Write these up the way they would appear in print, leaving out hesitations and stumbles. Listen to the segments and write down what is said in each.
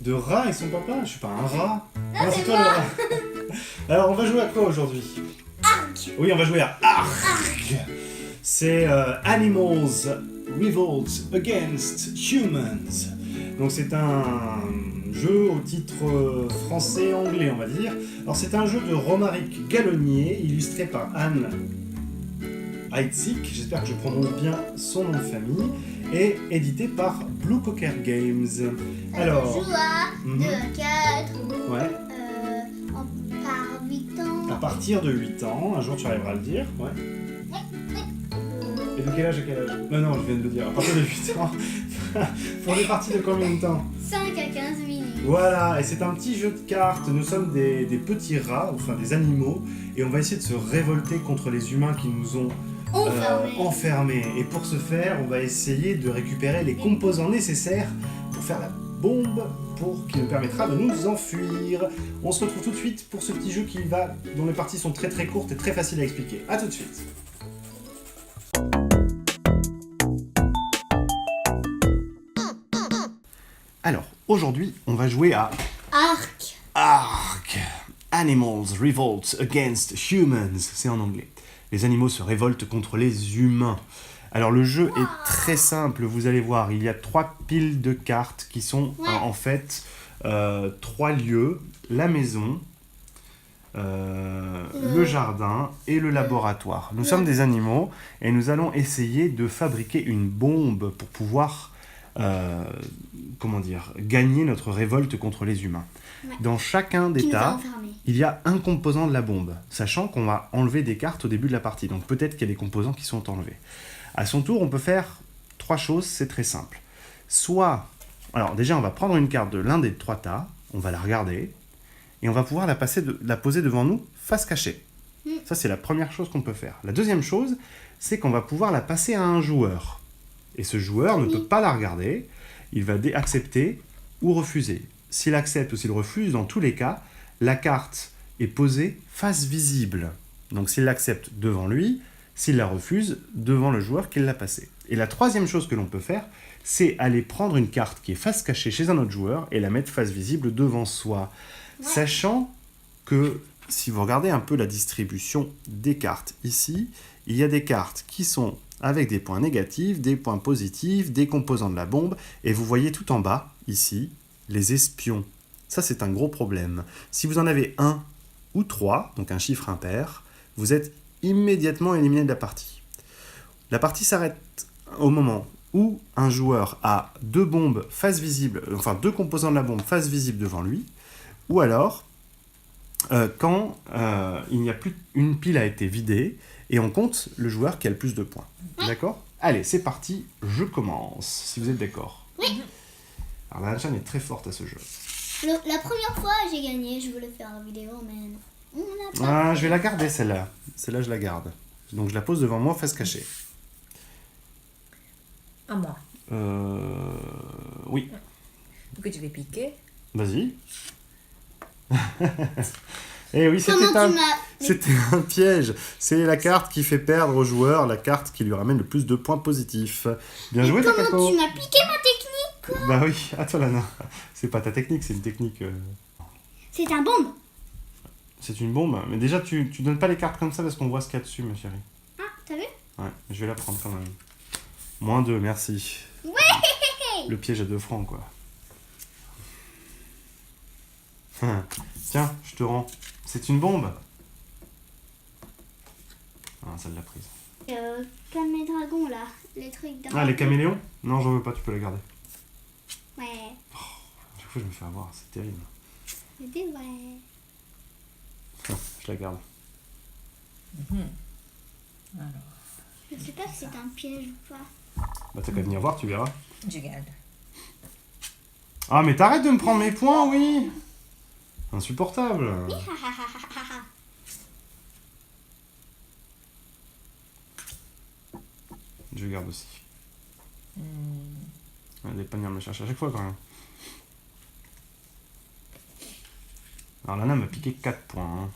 De rat et son papa? Je suis pas un rat. Non, c'est toi moi. le rat. Alors, on va jouer à quoi aujourd'hui? Arc. Oui, on va jouer à Ark. C'est Animals Revolt Against Humans. Donc c'est un jeu au titre français-anglais, on va dire. Alors c'est un jeu de Romaric Gallonnier, illustré par Anne Heitzig, j'espère que je prononce bien son nom de famille, et édité par Blue Cocker Games. Alors, Joue à 2 à 4 ou ouais, par 8 ans. à partir de 8 ans, un jour tu arriveras à le dire, ouais. Et de quel âge à quel âge? Non, je viens de le dire, à partir de 8 ans. Pour des parties de combien de temps? 5 à 15 minutes. Voilà, et c'est un petit jeu de cartes. Nous sommes des petits rats, enfin des animaux, et on va essayer de se révolter contre les humains qui nous ont enfermés. Et pour ce faire, on va essayer de récupérer les composants nécessaires pour faire la bombe qui nous permettra de nous enfuir. On se retrouve tout de suite pour ce petit jeu dont les parties sont très très courtes et très faciles à expliquer. A tout de suite. Alors, aujourd'hui, on va jouer à Ark. Animals Revolt Against Humans. C'est en anglais. Les animaux se révoltent contre les humains. Alors, le jeu est très simple. Vous allez voir, il y a 3 piles de cartes qui sont en fait 3 lieux. La maison, le jardin et le laboratoire. Nous sommes des animaux et nous allons essayer de fabriquer une bombe pour pouvoir gagner notre révolte contre les humains. Ouais. Dans chacun des Qui nous a tas, enfermés. il y a un composant de la bombe, sachant qu'on va enlever des cartes au début de la partie. Donc peut-être qu'il y a des composants qui sont enlevés. À son tour, on peut faire 3 choses, c'est très simple. Soit, alors déjà, on va prendre une carte de l'un des 3 tas, on va la regarder, et on va pouvoir la poser devant nous face cachée. Ça, c'est la première chose qu'on peut faire. La deuxième chose, c'est qu'on va pouvoir la passer à un joueur. Et ce joueur ne peut pas la regarder, il va accepter ou refuser. S'il accepte ou s'il refuse, dans tous les cas, la carte est posée face visible. Donc s'il l'accepte devant lui, s'il la refuse, devant le joueur qui l'a passée. Et la troisième chose que l'on peut faire, c'est aller prendre une carte qui est face cachée chez un autre joueur et la mettre face visible devant soi. Ouais. Sachant que, si vous regardez un peu la distribution des cartes ici, il y a des cartes qui sont avec des points négatifs, des points positifs, des composants de la bombe, et vous voyez tout en bas, ici, les espions. Ça, c'est un gros problème. Si vous en avez 1 ou 3, donc un chiffre impair, vous êtes immédiatement éliminé de la partie. La partie s'arrête au moment où un joueur a 2 bombes face visible, enfin 2 composants de la bombe face visible devant lui, ou alors quand il n'y a plus une pile a été vidée et on compte le joueur qui a le plus de points. D'accord? Allez, c'est parti, je commence, si vous êtes d'accord. Oui. Alors la chaîne est très forte à ce jeu. La première fois, j'ai gagné, je voulais faire la vidéo, mais non. On a pas. Ah, je vais la garder celle-là. Celle-là, je la garde. Donc je la pose devant moi face cachée. À moi. Oui. Que tu vais piquer. Vas-y. Eh oui, c'était un piège. C'est la carte qui fait perdre au joueur la carte qui lui ramène le plus de points positifs. Bien joué, Takako. Comment tu m'as piqué ma technique, quoi? Bah oui, attends Lana. C'est pas ta technique, c'est une technique... C'est un bombe. C'est une bombe. Mais déjà, tu donnes pas les cartes comme ça parce qu'on voit ce qu'il y a dessus, ma chérie. Ah, t'as vu? Ouais, je vais la prendre quand même. -2, merci. Ouais. Le piège à 2 francs, quoi. Tiens, je te rends. C'est une bombe. Ah, ça l'a prise. Comme les dragons, là. Les trucs dragons. Ah, les caméléons? Non, j'en veux pas, tu peux la garder. Ouais. À chaque fois, je me fais avoir, c'est terrible. C'était vrai. Tiens, je la garde. Alors, Je sais pas si c'est un piège ou pas. Bah, t'as qu'à venir voir, tu verras. je garde. Ah, mais t'arrêtes de me prendre mes points, oui! Insupportable! Je garde aussi. Elle est pas venir me chercher à chaque fois quand même. Alors Lana m'a piqué 4 points. Hein.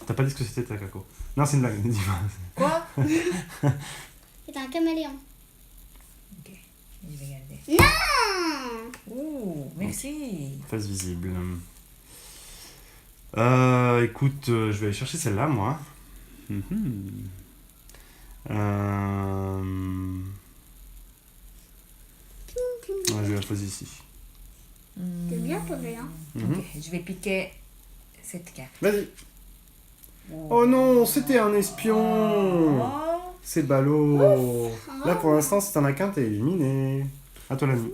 T'as pas dit ce que c'était, Takako? Non, c'est une blague, dis-moi. Quoi? C'est un caméléon. Ok, je vais garder. Non! Ouh, mais Merci. Face visible. Écoute, je vais aller chercher celle-là, moi. Ouais, je vais la poser ici. C'est bien posé, hein. Ok, je vais piquer cette carte. Vas-y. Oh non, c'était un espion. Oh. C'est ballot. Là, pour l'instant, si t'en as qu'un, t'es éliminé. À toi, l'ami.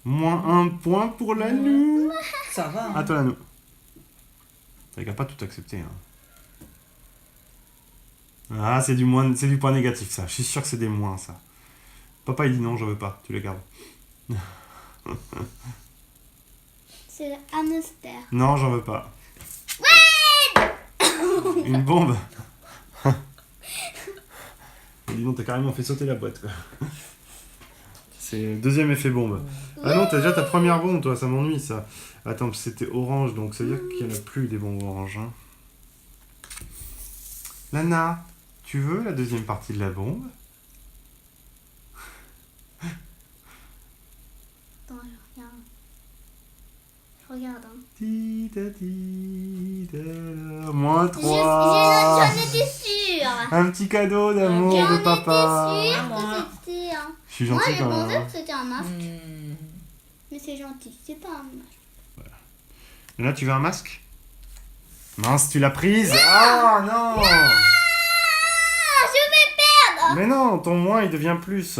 Moins un point pour l'anu. Ça va. À toi, l'anu. T'as qu'à pas tout accepter. Hein. Ah, c'est du point négatif, ça. Je suis sûr que c'est des moins, ça. Papa, il dit non, je veux pas. Tu les gardes. C'est le hamster. Non, j'en veux pas. Une bombe. Dis donc, t'as carrément fait sauter la boîte, quoi. C'est le deuxième effet bombe. Ah non, t'as déjà ta première bombe, toi, ça m'ennuie, ça. Attends, c'était orange, donc ça veut dire qu'il n'y en a plus des bombes oranges. Hein. Lana, tu veux la deuxième partie de la bombe? Attends, je regarde. Je regarde, hein. Moins J'en 3. étais sûre. Un petit cadeau d'amour J'en de étais papa. sûre Moi. que c'était un... Je suis Moi, gentil je quand même. pensais Hein. que c'était un masque. Hmm. Mais c'est gentil, c'est pas un masque. Là, tu veux un masque? Mince, tu l'as prise. Ah non. Ah, je vais perdre. Mais non, ton moins il devient plus.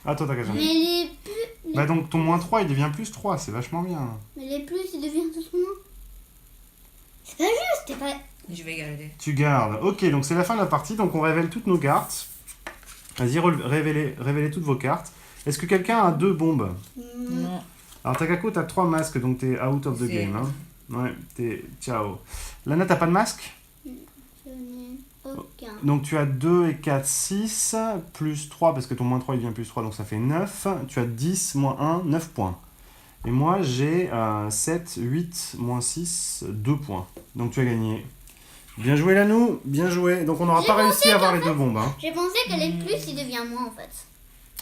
Ah, toi, t'as qu'à Mais changer. les plus... Bah donc ton moins 3 il devient plus 3, c'est vachement bien. Mais les plus, ils deviennent tous moins. C'est pas juste, c'est pas... Je vais garder. Tu gardes. Ok, donc c'est la fin de la partie, donc on révèle toutes nos cartes. Vas-y, révélez toutes vos cartes. Est-ce que quelqu'un a 2 bombes? Non. Alors Takako, t'as 3 masques, donc t'es out of the C'est- game. Hein. Ouais, t'es... Ciao. Lana, t'as pas de masque? Je n'ai aucun. Donc tu as 2 et 4, 6, plus 3, parce que ton moins 3 il devient plus 3, donc ça fait 9. Tu as 10, moins 1, 9 points. Et moi j'ai 7, 8, moins 6, 2 points. Donc tu as gagné. Bien joué Lanou, bien joué. Donc on n'aura J'ai pas réussi à avoir qu'en les 2 bombes. Hein. J'ai pensé que les plus, ils deviennent moins, en fait.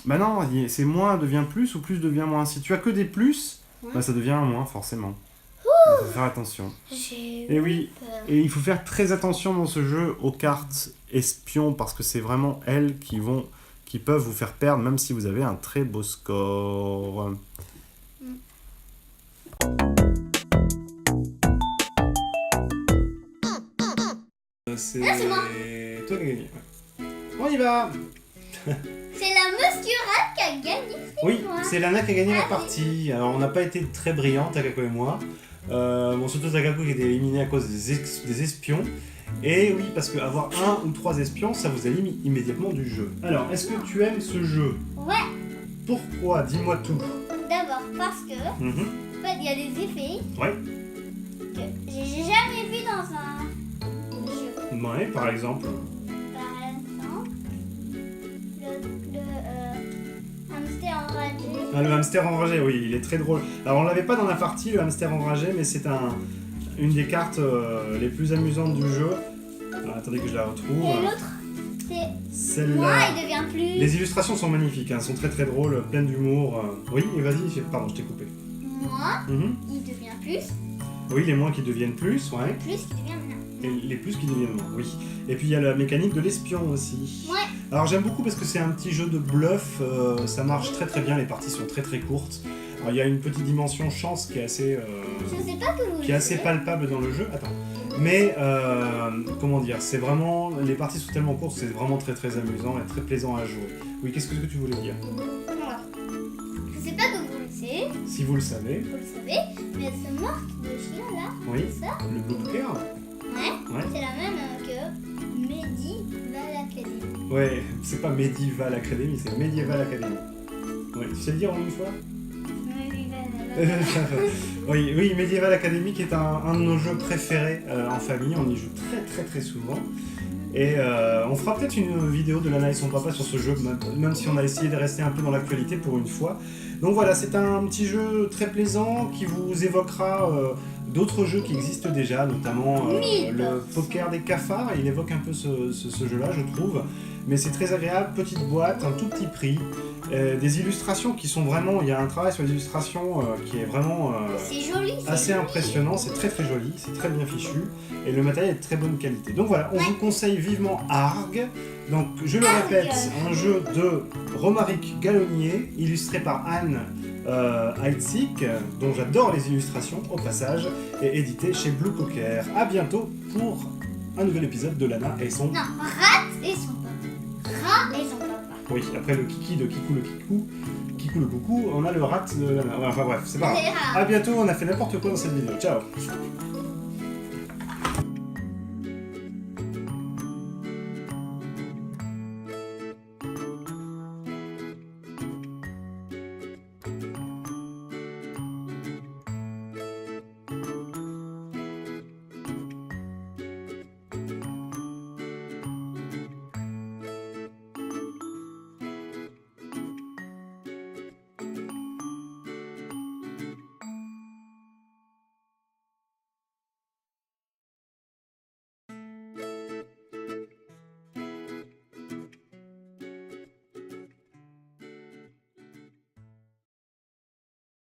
Bah non, c'est moins devient plus ou plus devient moins. Si tu as que des plus, Ouais. bah ça devient un moins forcément. Il faut faire attention. J'ai Et oui, peur. et il faut faire très attention dans ce jeu aux cartes espions parce que c'est vraiment elles qui peuvent vous faire perdre même si vous avez un très beau score. C'est moi. toi qui as gagné. On y va. C'est la monsieur Rat qui a gagné. Oui, moi. c'est Lana qui a gagné la Allez. partie. Alors on n'a pas été très brillants, Takako et moi. Bon, surtout Takako qui a été éliminé à cause des espions. Et oui, parce qu'avoir 1 ou 3 espions, ça vous élimine immédiatement du jeu. Alors, est-ce que tu aimes ce jeu? Ouais, Pourquoi? Dis-moi tout. d'abord parce que, Mhm. en fait, il y a des effets Ouais. que j'ai jamais vu dans un jeu. Ouais, par exemple. Par exemple, le hamster enragé. Ah, le hamster enragé, oui, il est très drôle. Alors, on l'avait pas dans la partie, le hamster enragé, mais c'est une des cartes les plus amusantes du jeu. Alors, attendez que je la retrouve. Et l'autre, c'est moi, Celle-là. il devient plus. Les illustrations sont magnifiques, hein, sont très très drôles, pleines d'humour. Oui, et vas-y, pardon, je t'ai coupé. Moi, Mhm. il devient plus. Oui, les moins qui deviennent plus, ouais. Plus qui devient moins. Et les plus qui deviennent moins, oui. Et puis il y a la mécanique de l'espion aussi. Ouais. Alors j'aime beaucoup parce que c'est un petit jeu de bluff, ça marche très très bien, les parties sont très très courtes. Alors il y a une petite dimension chance qui est assez, Je sais pas que vous qui est assez palpable dans le jeu. Attends. Mais comment dire, c'est vraiment, les parties sont tellement courtes, c'est vraiment très très amusant et très plaisant à jouer. Oui, qu'est-ce que tu voulais dire? Alors, je sais pas que vous le savez, Si vous le savez, vous le savez, mais ce marque de chien là, oui, ça, le Blue Girl. ouais, Ouais. c'est la même que Medieval Academy. Ouais, c'est pas Medieval Academy, c'est Medieval Academy. Ouais, tu sais le dire en une fois? Oui, oui, Medieval Academy qui est un de nos jeux préférés en famille, on y joue très très très souvent. Et on fera peut-être une vidéo de Lana et son papa sur ce jeu, même si on a essayé de rester un peu dans l'actualité pour une fois. Donc voilà, c'est un petit jeu très plaisant qui vous évoquera d'autres jeux qui existent déjà, notamment Mille. le poker des cafards. Il évoque un peu ce jeu-là, je trouve. Mais c'est très agréable, petite boîte, un tout petit prix. Des illustrations qui sont vraiment... Il y a un travail sur les illustrations qui est vraiment C'est joli. c'est assez joli. impressionnant. C'est très très joli, c'est très bien fichu. Et le matériel est de très bonne qualité. Donc voilà, on vous conseille vivement Arg. Donc je le répète, un jeu de Romaric Gallonnier, illustré par Anne Heitzig, dont j'adore les illustrations au passage, et édité chez Blue Poker. A bientôt pour un nouvel épisode de Lana et son... Non, Rat et son papa. Rat et son papa. Oui, après le kiki de Kikou le coucou, on a le rat de Lana. Enfin bref, c'est pas grave. Les rats. A bientôt, on a fait n'importe quoi dans cette vidéo. Ciao.